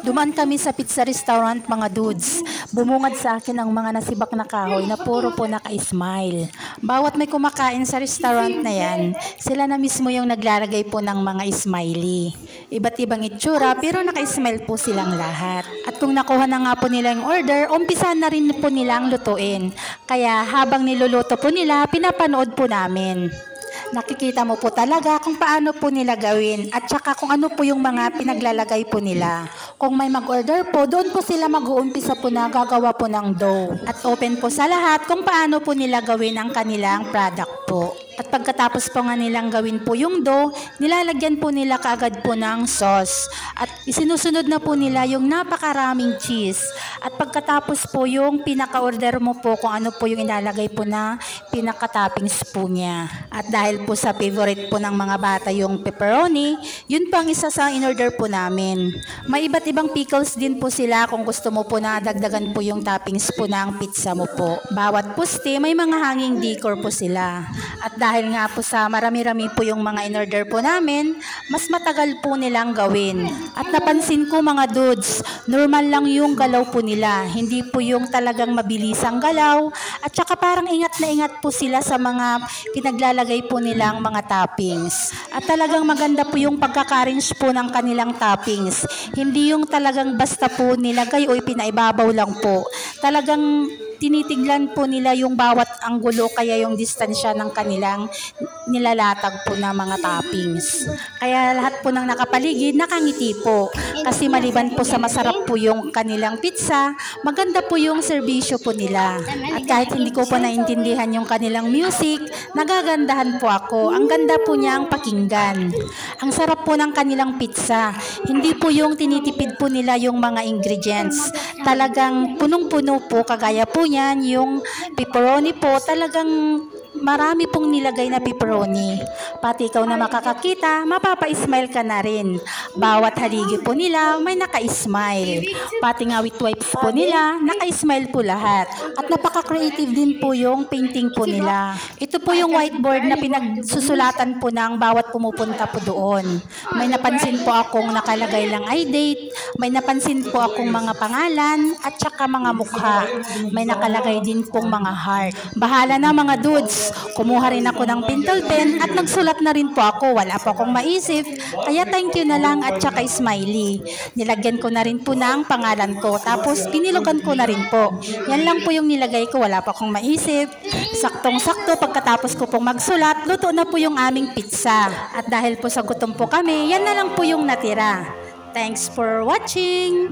Dumaan kami sa pizza restaurant mga dudes. Bumungad sa akin ang mga nasibak na kahoy na puro po naka-smile. Bawat may kumakain sa restaurant na yan, sila na mismo yung naglalagay po ng mga smiley. Iba't ibang itsura pero naka-smile po silang lahat. At kung nakuha na nga po nila yung order, umpisa na rin po nilang lutuin. Kaya habang niluluto po nila, pinapanood po namin. Nakikita mo po talaga kung paano po nila gawin at saka kung ano po yung mga pinaglalagay po nila. Kung may mag-order po, doon po sila mag-uumpisa po na gagawa po ng dough. At open po sa lahat kung paano po nila gawin ang kanilang product po. At pagkatapos po nga nilang gawin po yung dough, nilalagyan po nila kaagad po ng sauce. At isinusunod na po nila yung napakaraming cheese. At pagkatapos po yung pinaka-order mo po kung ano po yung ilalagay po na pinaka-toppings po niya. At dahil po sa favorite po ng mga bata yung pepperoni, yun po ang isa sa in-order po namin. May iba't ibang pickles din po sila kung gusto mo po na dagdagan po yung toppings po ng pizza mo po. Bawat puste may mga hanging decor po sila. At dahil nga po sa marami-rami po yung mga in-order po namin, mas matagal po nilang gawin. At napansin ko mga dudes, normal lang yung galaw po nila. Hindi po yung talagang mabilisang galaw. At saka parang ingat na ingat po sila sa mga pinaglalagay po nilang mga toppings. At talagang maganda po yung pagkaka-arrange po ng kanilang toppings. Hindi yung talagang basta po nilagay o pinaibabaw lang po. Talagang tinitignan po nila yung bawat anggulo kaya yung distansya ng kanilang nilalatag po na mga toppings. Kaya lahat po ng nakapaligid nakangiti po. Kasi maliban po sa masarap po yung kanilang pizza, maganda po yung serbisyo po nila. At kahit hindi ko po naintindihan yung kanilang music, nagagandahan po ako. Ang ganda po niyang pakinggan. Ang sarap po ng kanilang pizza. Hindi po yung tinitipid po nila yung mga ingredients. Talagang punong-puno po kagaya po yan, yung pepperoni po, talagang marami pong nilagay na pepperoni. Pati ikaw na makakakita, mapapa-smile ka na rin. Bawat haligi po nila, may naka-smile. Pati nga with wipes po nila, naka-smile po lahat. At napaka-creative din po yung painting po nila. Ito po yung whiteboard na pinagsusulatan po ng bawat pumupunta po doon. May napansin po akong nakalagay lang ay date, may napansin po akong mga pangalan, at saka mga mukha. May nakalagay din pong mga heart. Bahala na mga dudes. Kumuha rin ako ng pintel pen at nagsulat na rin po ako. Wala po akong maisip. Kaya thank you na lang at saka smiley. Nilagyan ko na rin po ng pangalan ko. Tapos pinilugan ko na rin po. Yan lang po yung nilagay ko. Wala po akong maisip. Saktong-sakto pagkatapos ko pong magsulat, luto na po yung aming pizza. At dahil po sa gutom po kami, yan na lang po yung natira. Thanks for watching!